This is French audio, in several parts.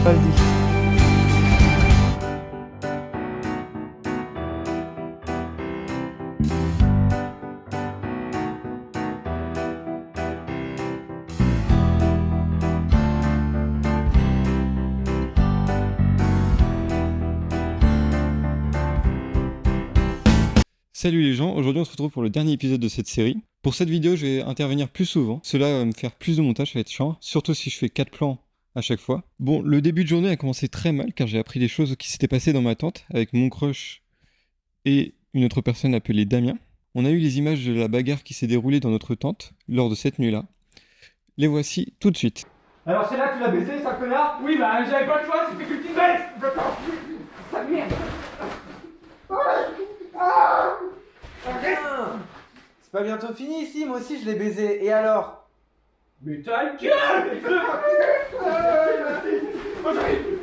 Vas-y. Salut les gens, aujourd'hui on se retrouve pour le dernier épisode de cette série. Pour cette vidéo, je vais intervenir plus souvent. Cela va me faire plus de montage, ça va être chiant, surtout si je fais 4 plans à chaque fois. Bon, le début de journée a commencé très mal car j'ai appris des choses qui s'étaient passées dans ma tente avec mon crush et une autre personne appelée Damien. On a eu les images de la bagarre qui s'est déroulée dans notre tente lors de cette nuit-là. Les voici tout de suite. Alors c'est là que tu l'as baisé, sale connard? Oui, bah j'avais pas le choix, c'était que tu te baisses. Ta merde. C'est pas bientôt fini ici, moi aussi je l'ai baisé, et alors? Mais ta gueule.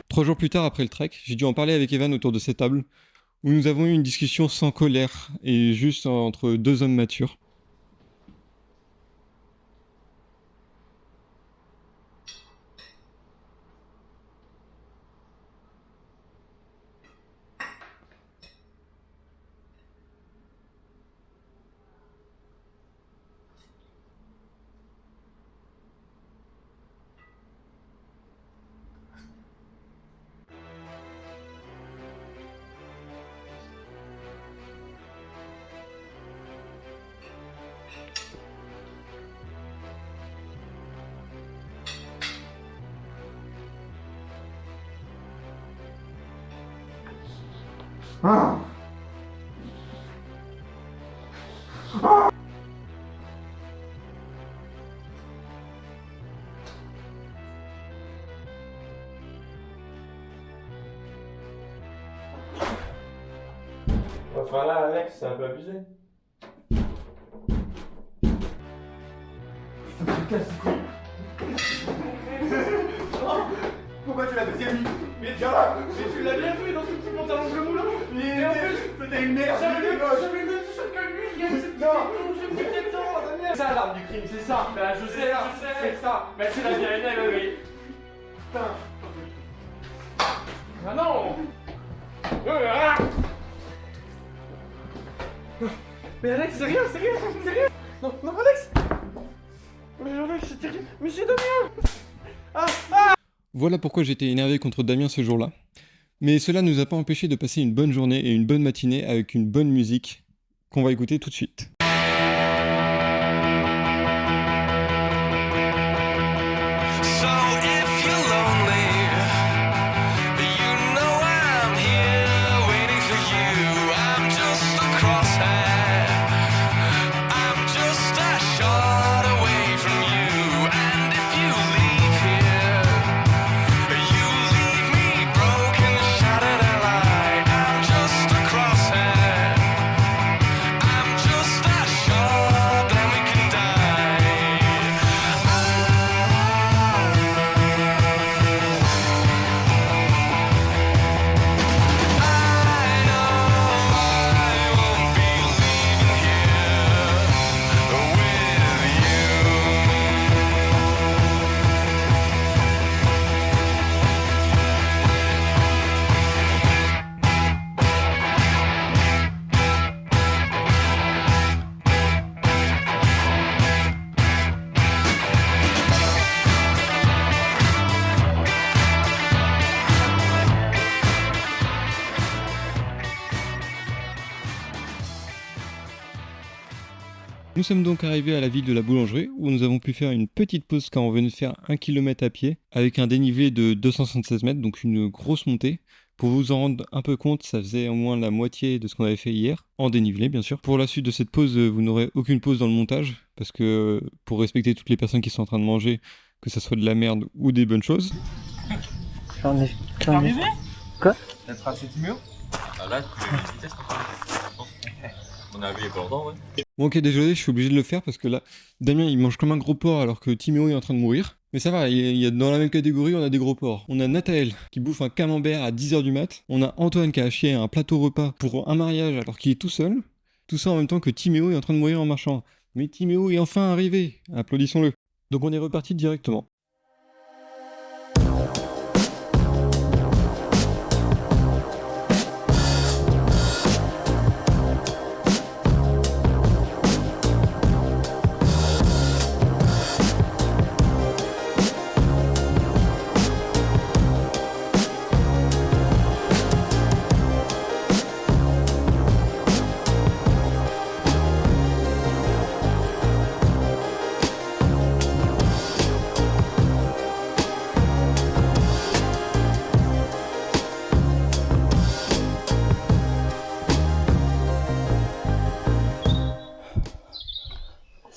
3 jours plus tard après le trek, j'ai dû en parler avec Evan autour de cette table où nous avons eu une discussion sans colère et juste entre deux hommes matures. Enfin là, Alex, c'est un peu abusé. Pourquoi tu l'as baisé lui? Mais tiens là, mais tu l'as bien vu dans ce petit pantalon bleu moulant. Et en plus, c'était une merde. J'avais le même t-shirt que lui, il y a ce petit détend, Damien. C'est ça l'arme du crime, c'est ça. Bah je sais, c'est ça. Mais c'est la vérité, oui. Putain. Ah non. Mais Alex, c'est rien. Non, Alex. Mais Alex, c'est terrible. Monsieur Damien. Voilà pourquoi j'étais énervé contre Damien ce jour-là. Mais cela ne nous a pas empêché de passer une bonne journée et une bonne matinée avec une bonne musique qu'on va écouter tout de suite. Nous sommes donc arrivés à la ville de la boulangerie où nous avons pu faire une petite pause car on venait de faire 1 km à pied avec un dénivelé de 276 mètres, donc une grosse montée. Pour vous en rendre un peu compte, ça faisait au moins la moitié de ce qu'on avait fait hier, en dénivelé bien sûr. Pour la suite de cette pause, vous n'aurez aucune pause dans le montage parce que pour respecter toutes les personnes qui sont en train de manger, que ça soit de la merde ou des bonnes choses. J'en ai. Quoi? T'as tracé Timéo? Ah là, tu fais une vitesse on a vu il y a pas longtemps, ouais. Bon ok, désolé, je suis obligé de le faire parce que là, Damien il mange comme un gros porc alors que Timéo est en train de mourir. Mais ça va, il y a dans la même catégorie, on a des gros porcs. On a Nathaël qui bouffe un camembert à 10h du mat. On a Antoine qui a acheté un plateau repas pour un mariage alors qu'il est tout seul. Tout ça en même temps que Timéo est en train de mourir en marchant. Mais Timéo est enfin arrivé, applaudissons-le. Donc on est reparti directement.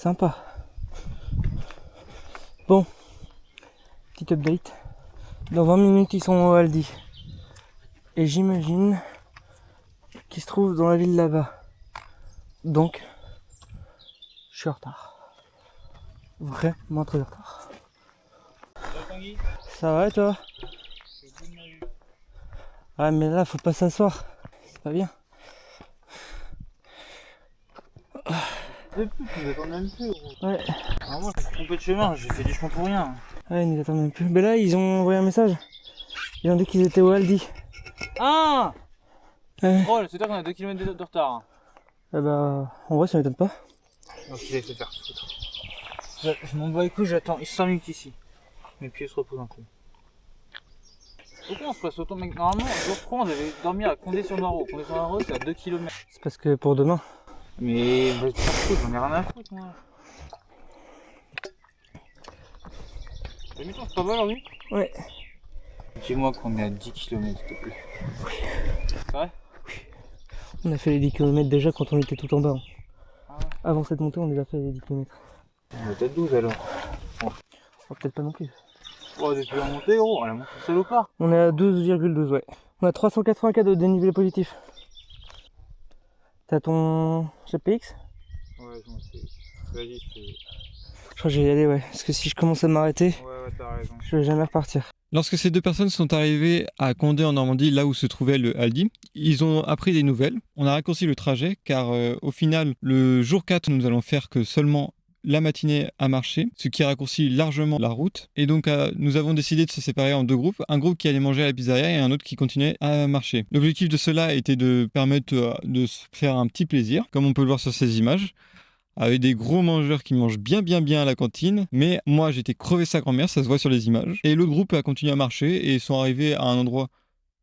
sympa. Bon, petit update. Dans 20 minutes, ils sont au Aldi. Et j'imagine qu'ils se trouvent dans la ville là-bas. Donc, je suis en retard. Vraiment très en retard. Ça va et toi? Ah mais là, faut pas s'asseoir. C'est pas bien. Tu nous attends même plus, gros. Ouais. Alors moi, je suis trompé de chemin, j'ai fait du chemin pour rien. Ouais, ils nous attendent même plus. Mais là, ils ont envoyé un message. Ils ont dit qu'ils étaient au Aldi. Ah Ouais. Troll, c'est toi qu'on a 2 km de retard. Eh bah, en vrai, ça m'étonne pas. Donc il se faire foutre. Je m'en bats les couilles, j'attends 5 minutes ici. Mes pieds se reposent un peu. Pourquoi on se passe autant, mec? Normalement, jour 3, on devait dormir à Condé-sur-Noireau. Condé-sur-Noireau, c'est à 2 km. C'est parce que pour demain. Mais va te faire foutre, j'en ai rien à foutre, moi. T'as mis ton c'est pas mal aujourd'hui? Ouais. Dis-moi qu'on est à 10 km, s'il te plaît. C'est vrai? On a fait les 10 km déjà quand on était tout en bas. Ah ouais. Avant cette montée, on a déjà fait les 10 km. On est peut-être 12 alors. Oh, peut-être pas non plus. Oh, depuis la montée, gros, la montée salopard. On est à 12,12, ouais. On a 384 de dénivelé positif. T'as ton GPX? Ouais, j'en sais. Vas-y, Je crois que je vais y aller, ouais. Parce que si je commence à m'arrêter, ouais, t'as raison. je vais jamais repartir. Lorsque ces deux personnes sont arrivées à Condé en Normandie, là où se trouvait le Aldi, ils ont appris des nouvelles. On a raccourci le trajet car au final, le jour 4, nous allons faire que seulement la matinée à marcher, ce qui raccourcit largement la route. Et donc nous avons décidé de se séparer en deux groupes. Un groupe qui allait manger à la pizzeria et un autre qui continuait à marcher. L'objectif de cela était de permettre de se faire un petit plaisir, comme on peut le voir sur ces images, avec des gros mangeurs qui mangent bien à la cantine. Mais moi j'étais crevé sa grand-mère, ça se voit sur les images. Et l'autre groupe a continué à marcher et sont arrivés à un endroit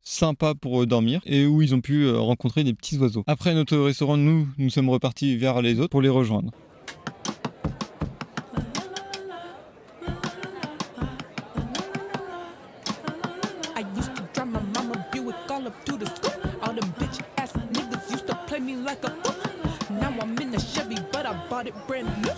sympa pour dormir et où ils ont pu rencontrer des petits oiseaux. Après notre restaurant, nous sommes repartis vers les autres pour les rejoindre. I used to drive my mama Buick all up to the school. All them bitch ass niggas used to play me like a fool. Now I'm in a Chevy, but I bought it brand new.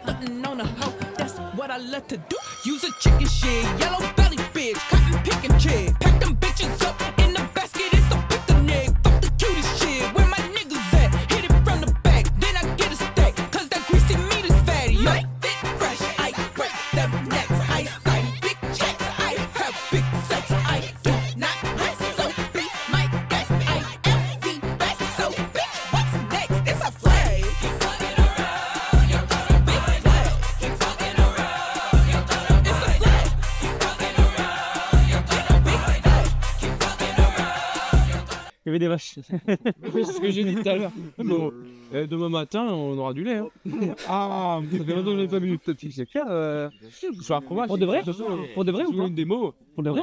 Stunting on a hoe, that's what I love to do. Use a chicken shit, yellow belly bitch, cotton picking chick. Pack them bitches up in the basket, it's a picnic. Fuck the cutest shit, where my niggas at? Hit it from the back, then I get a stack. Cause that greasy meat is fatty. I fit fresh, I break them necks. I sign big checks, I have big sex. I do not rest, so be my guest. I am the best, so bitch, what's next? It's a flag. Keep fucking around, you're gonna be flag. Keep fucking around, you're gonna be flag. Keep fucking around, you're gonna be flag. Keep fucking around. Il y avait des vaches. Oui, c'est ce que j'ai dit tout à l'heure. Bon, demain matin, on aura du lait. Hein. Ah, ça fait longtemps que je n'ai pas bu. C'est clair. Je suis un fromage. Pour de vrai? Pour de vrai ou pas? Une démo. Pour de vrai?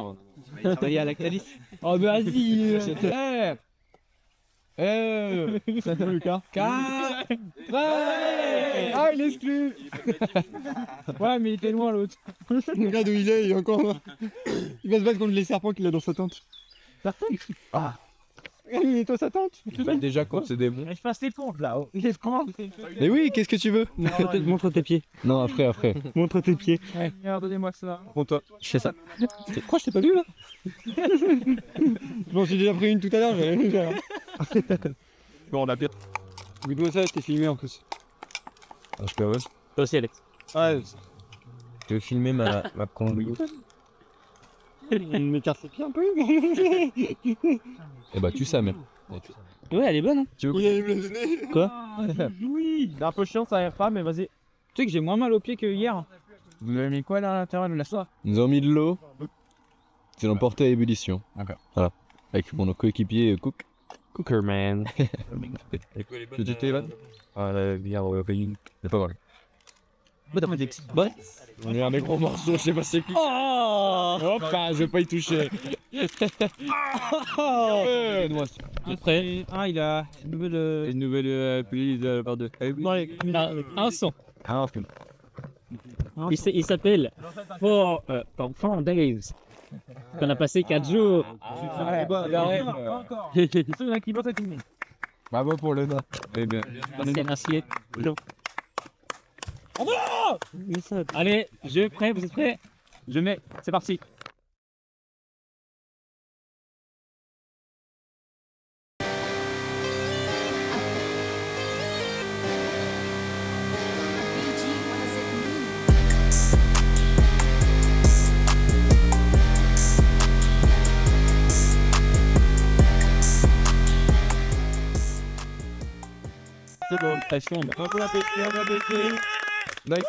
Travailler à Lactalis. Oh bah vas-y. Ça fait Lucas. Ah il exclut. Ouais, mais il était loin l'autre. Regarde où il est, il est encore là. Il va se battre contre les serpents qu'il a dans sa tente. Ah. Il est dans sa tente. Bah, déjà, quand c'est des bons. Je passe les comptes là. Il est grand. Mais oui, qu'est-ce que tu veux? Montre tes pieds. Non, après. Montre tes pieds. Regardez-moi ça. Prends-toi. Je fais ça. Quoi, je t'ai pas vu là? Je m'en suis déjà pris une tout à l'heure, j'avais. Bon, on a bien. Vidéo ça, je t'ai filmé en plus. Ah, je peux, ouais. Toi aussi Alex. Ouais, Tu veux filmer ma conduite? il m'écarte les pieds un peu. Eh bah, tu sais, même. Ouais, elle est bonne. Hein. Il allait me le donner. Quoi? Oui. C'est un peu chiant, ça arrive pas, mais vas-y. Tu sais que j'ai moins mal aux pieds que hier. Vous avez mis quoi là à l'intérieur de la soie? Nous avons mis de l'eau. C'est l'emporté à ébullition. D'accord. Voilà. Avec mon coéquipier Cook. Cookerman. Tu t'es là? Ah, la bière au pays. C'est pas mal. Ouais. On est un des gros morceaux, je sais pas c'est qui. Oh. Hop, je vais pas y toucher. Après. Ah il a une nouvelle Please, par deux. un son. Ah, Il s'appelle For Days. On a passé 4 jours. Bravo pour le nain. Eh bien. C'est un assiette. Allez, je suis prêt, vous êtes prêts? Je mets, c'est parti. C'est bon, attention, on va baisser. Nice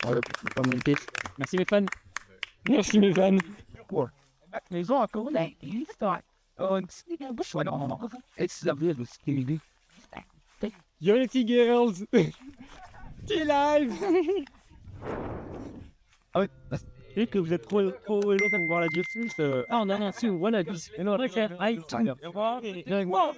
work. Merci mes fans. Merci mes fans. Les gens à côté, ils sont. Yo les petits girls. T'es live. Ah ouais. Et que vous êtes trop longtemps pour voir la justice. Ah non, si, voilà, et non, aïe, avec moi.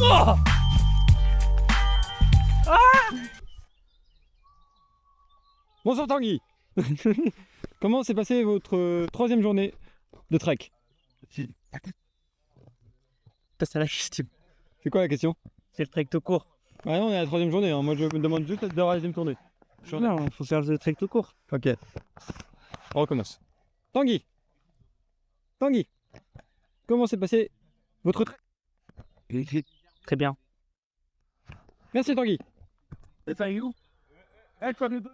Oh Bonsoir Tanguy. Comment s'est passée votre troisième journée de trek? C'est la question. C'est quoi la question? C'est le trek tout court. Ah non, on est à la troisième journée, hein. Moi je me demande juste d'avoir la deuxième tournée. Non, il faut faire le trek tout court. Ok. On recommence. Tanguy. Comment s'est passé votre trek? Très bien. Merci Tanguy.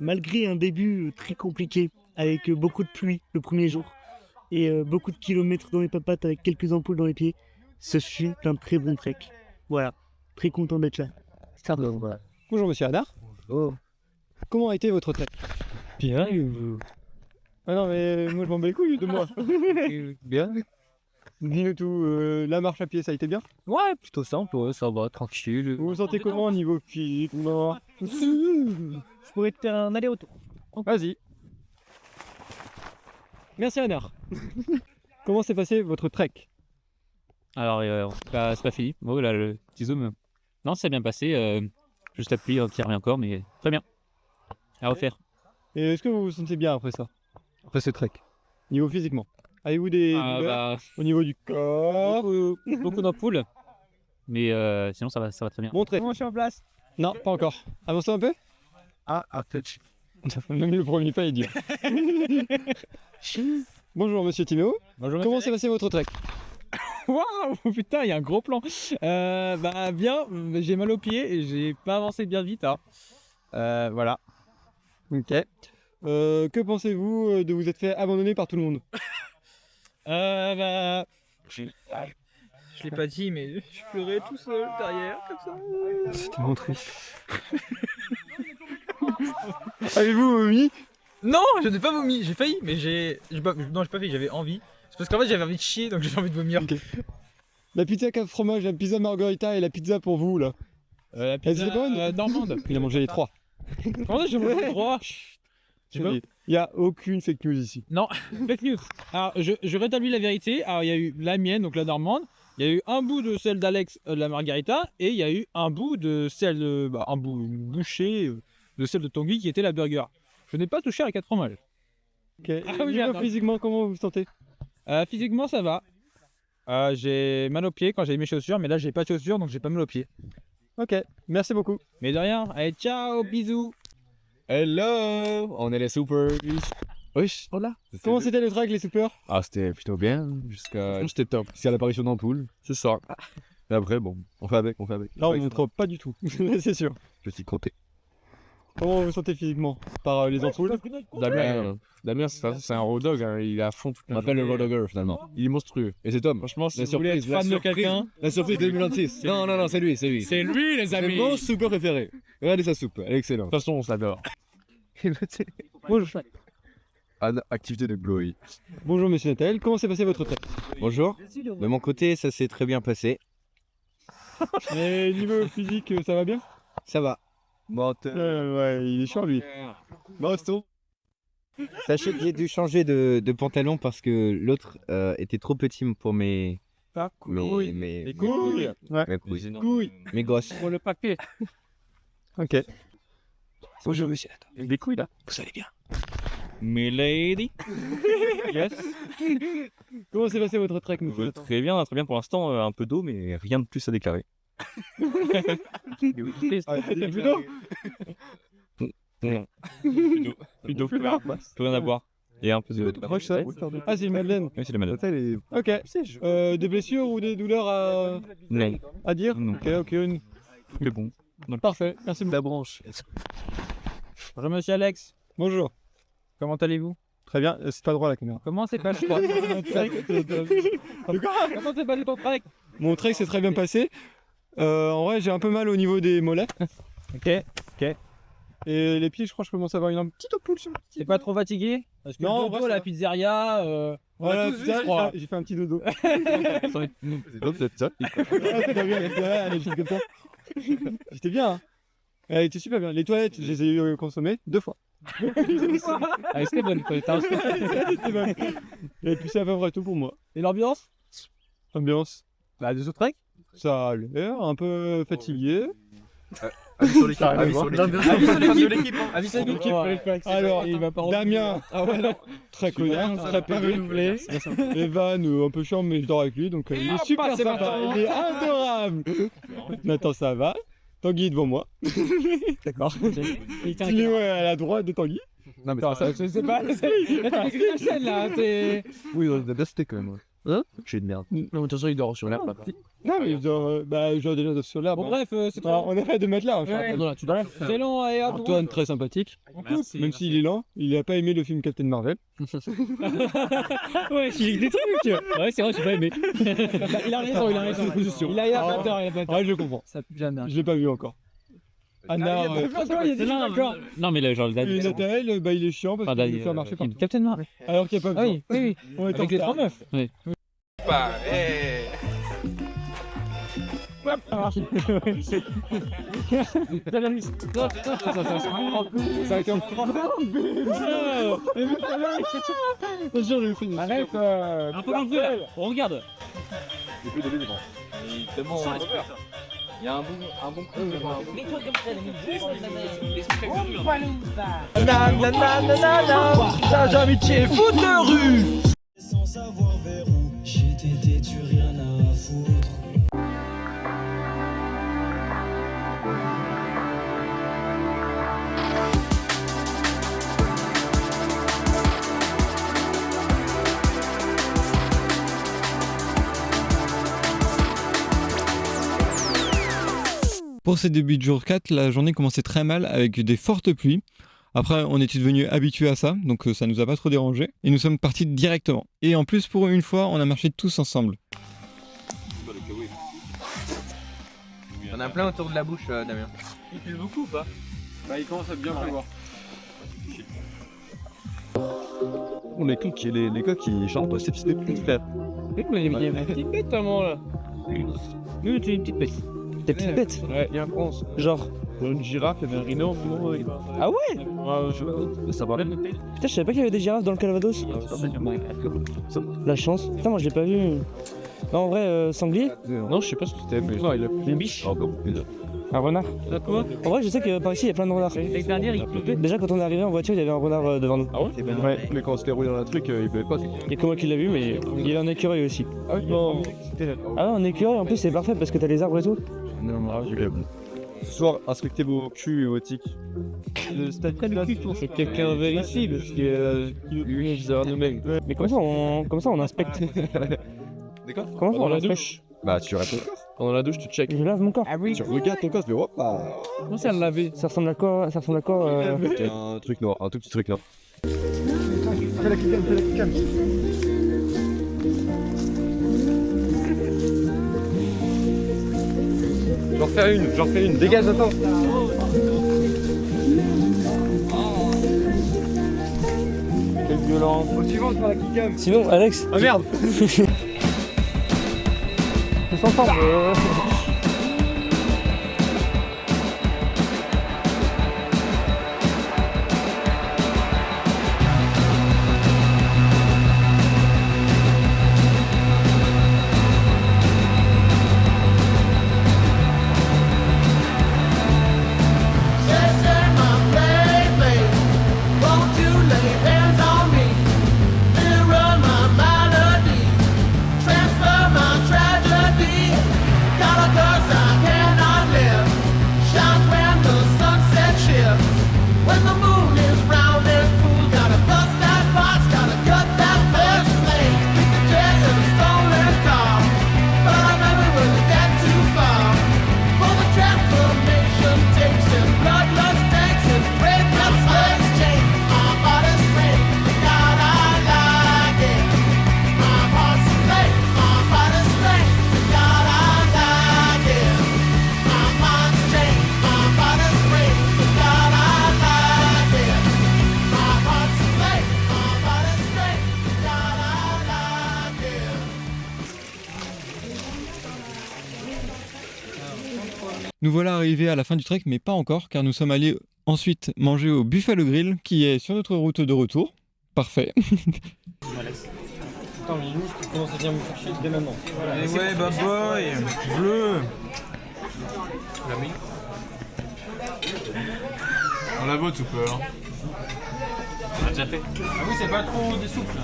Malgré un début très compliqué, avec beaucoup de pluie le premier jour, et beaucoup de kilomètres dans les papates avec quelques ampoules dans les pieds, ce fut un très bon trek. Voilà, très content d'être là. Voilà. Bonjour monsieur Hadar. Oh. Comment a été votre trek? Bien, Ah non mais moi je m'en bats les couilles de moi. bien. Dis-nous tout, la marche à pied ça a été bien? Ouais, plutôt simple, ouais, ça va, tranquille. Vous vous sentez comment au niveau physique? Non. Je pourrais te faire un aller-retour. Vas-y. Merci Hadar. Comment s'est passé votre trek? Alors, c'est pas fini. Oh là, le petit zoom. Non, c'est bien passé. Juste la pluie qui revient encore, mais très bien. À refaire. Et est-ce que vous vous sentez bien après ça? Après ce trek? Niveau physiquement? Avez-vous des douleurs au niveau du corps? Beaucoup d'ampoules. Mais sinon, ça va très bien. Montrez. Comment je suis en place? Non, pas encore. Avancez un peu. Peut-être. Même le premier pas est dur. Bonjour monsieur Timéo. Bonjour. Comment s'est passé votre trek? Waouh, putain, il y a un gros plan. Bien, j'ai mal aux pieds et j'ai pas avancé bien vite. Hein. Voilà. Ok. Que pensez-vous de vous être fait abandonner par tout le monde? Je l'ai pas dit, mais je pleurais tout seul derrière, comme ça. C'était mon triste. Avez-vous vomi? Non, je n'ai pas vomi, j'ai failli, mais non, j'ai pas failli, j'avais envie. C'est parce qu'en fait j'avais envie de chier, donc j'avais envie de vomir. Okay. La pizza 4 fromages, la pizza margarita et la pizza pour vous là. La pizza normande. Il a mangé les 3. Comment ça, j'ai mangé les 3? Il n'y a aucune fake news ici. Non, fake news. Alors, je rétablis la vérité. Alors, il y a eu la mienne, donc la normande. Il y a eu un bout de celle d'Alex, de la margarita. Et il y a eu un bout de celle de. Une bouchée de celle de Tanguy qui était la burger. Je n'ai pas touché à la 4 fromages. Ok. Physiquement, comment vous vous sentez? Physiquement, ça va. J'ai mal aux pieds quand j'ai mis mes chaussures. Mais là, j'ai pas de chaussures, donc j'ai pas mal aux pieds. Ok, merci beaucoup. Mais de rien. Allez, ciao, bisous. Hello, on est les Super. Wesh. Hola. Comment c'était le trek, les soupers? Ah, c'était plutôt bien jusqu'à l'apparition d'ampoules. C'est ça. Et après, bon, on fait avec. Là, on ne montre pas du tout, c'est sûr. Petit côté. Comment vous vous sentez physiquement? Par les ampoules? Damien, c'est un road dog, hein, il est à fond. On m'appelle le road dogger finalement. Il est monstrueux. Et c'est Tom. Franchement, si la vous voulez être fan de quelqu'un, la surprise 2026. Non, c'est lui. c'est lui, les C'est amis. mon super préféré. Regardez sa soupe, elle est excellente. De toute façon, on s'adore. Bonjour. Activité de Glory. Bonjour monsieur Nathal, comment s'est passé votre trek? Bonjour. De mon côté, ça s'est très bien passé. Et niveau physique, ça va bien? Ça va. Ouais, il est chiant lui. Sachez que j'ai dû changer de pantalon parce que l'autre était trop petit pour mes couilles. mes couilles. Ouais. mes couilles. Mes gosses. Pour le paquet. Ok. Bonjour monsieur. Des couilles là. Vous allez bien? Milady. Yes. Comment s'est passé votre trek, monsieur? Très bien pour l'instant, un peu d'eau, mais rien de plus à déclarer. C'était plus d'eau? Non. Plus d'eau, plus rien à boire. Et un peu de... Ah, c'est une madeleine. Oui, c'est la madeleine. Ok. Des blessures ou des douleurs à dire? Non. Ok. Mais bon. Parfait, merci beaucoup. La branche. Bonjour monsieur Alex, Bonjour. comment allez-vous? Très bien, c'est pas droit la caméra. Comment s'est passé ton trek? Comment s'est passé ton trek? Mon trek s'est très bien passé. En vrai, j'ai un peu mal au niveau des mollets. Ok. Et les pieds, je crois que je commence à avoir une petite ampoule sur le pied. T'es pas trop fatigué? Parce que Non, le en vrai, dodo, ça la va. pizzeria, Voilà, tous vu, putain, je crois. j'ai fait un petit dodo. C'est peut-être ça. T'as bien, des choses comme ça. J'étais bien, hein. Elle était super bien. Les toilettes, je les ai consommées 2 fois. Ah, c'était bonne, quoi. C'était bon. Et puis c'est à peu près tout pour moi. Et l'ambiance? Ambiance, Bah, des autres treks? ça a l'air, un peu fatigué. Avis sur l'équipe. Avis sur l'équipe. Avis sur l'équipe. Alors, Il va pas Damien, très connard, très renouvelé. Evan, un peu chiant, mais je dors avec lui, donc il est super c'est sympa. marrant. Il est adorable. Nathan, ça va. Tanguy est devant moi. D'accord. Tino est à la droite de Tanguy. Non, mais Attends, je sais pas. T'as écrit la chaîne là. oui, on a bien c'était quand même. Ouais. Hein? J'ai de merde. Non, mais de toute façon, il dort sur l'herbe là-bas. Non, mais genre, je dors déjà sur l'herbe. Bon, hein. bref, c'est trop. Alors, on arrête de mettre là. Enfin. Ouais. Non, là, tu dors. C'est long et hop. Antoine, très sympathique. Même s'il est lent, il a pas aimé le film Captain Marvel. Ouais, il des trucs. Ouais, c'est vrai, j'ai pas aimé. Il a raison. Il a pas tort, Ouais, je le comprends. Ça pue jamais. Je l'ai pas vu encore. Anna, Non, mais là, genre, et Nathael, il est chiant parce qu'il veut faire marcher par Captain Marvel. alors qu'il n'y a pas besoin. Oui. On est en Avec les retard. 3 meufs. Oui. Ça a été encore. Arrête. Un peu dans le feu là. Regarde. Il y a un bon Sans savoir vers où j'étais têtu, rien à foutre. Pour ces débuts de jour 4, la journée commençait très mal avec des fortes pluies. Après, on était devenu habitué à ça, donc ça nous a pas trop dérangé. Et nous sommes partis directement. Et en plus, pour une fois, on a marché tous ensemble. On a plein autour de la bouche, Damien. Il pue beaucoup ou pas? Bah, il commence à bien pleuvoir. On est qui les gars qui chantent, c'est des petites fêtes. Il y a une petite bête à moi là. Nous, tu es une petite bête. Des petites bêtes. Ouais, il y a un France. Genre. Une girafe, il y avait un rhino. Ah ouais? Ça va. Putain, je savais pas qu'il y avait des girafes dans le Calvados. La chance. Putain, moi je l'ai pas vu. Non, en vrai, sanglier? Non, je sais pas ce que c'était, mais. Non, il a Une biche? Ah, bon, Un renard? En vrai, je sais que par ici il y a plein de renards. L'année dernière, il pleuvait. Déjà, quand on est arrivé en voiture, il y avait un renard devant nous. Ah ouais? Ouais, mais quand on s'était roulé dans un truc, il pleuvait pas. Il y a que moi qui l'ai vu, mais il y a un écureuil aussi. Ah oui, non. Ah ouais, un écureuil en plus, c'est parfait parce que t'as les arbres et tout. Non, Ce soir, inspectez vos culs et vos tiques. c'est quelqu'un vers ici, parce que lui, il faisait un nous-mêmes. Mais comment ça on inspecte? D'accord? Comment ça on Pendant la inspecte? douche. Bah, tu réponds. Pendant la douche, tu check. Je lave mon corps. Ah oui. Tu regardes ton corps, tu fais hop là. Comment ça le laver? Ça ressemble à quoi? Ça ressemble à quoi Un truc noir, un tout petit truc noir. Fais la kikam. J'en fais une. Dégage, attends. Quelle violence. Au suivant, de faire la kikam. Sinon, Alex. Ah merde. Tous ensemble. Won't you lay hands Nous voilà arrivés à la fin du trek, mais pas encore, car nous sommes allés ensuite manger au Buffalo Grill, qui est sur notre route de retour. Parfait. Attends, mais limite, tu commences à bien me faire chier dès maintenant. Voilà, Et ouais, bah boy, bleu. On la vote ou peu hein. On a déjà fait. Ah oui, c'est pas trop des souples.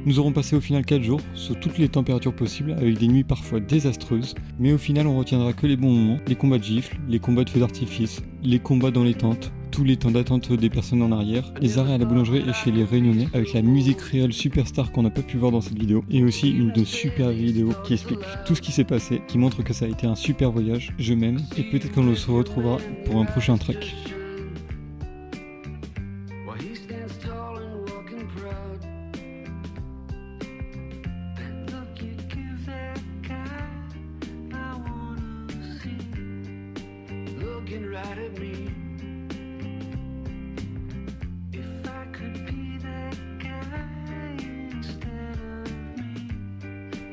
Nous aurons passé au final 4 jours, sous toutes les températures possibles, avec des nuits parfois désastreuses, mais au final on retiendra que les bons moments, les combats de gifles, les combats de feux d'artifice, les combats dans les tentes, tous les temps d'attente des personnes en arrière, les arrêts à la boulangerie et chez les Réunionnais, avec la musique réelle superstar qu'on n'a pas pu voir dans cette vidéo, et aussi une super vidéo qui explique tout ce qui s'est passé, qui montre que ça a été un super voyage, je m'aime, et peut-être qu'on se retrouvera pour un prochain trek. Looking right at me.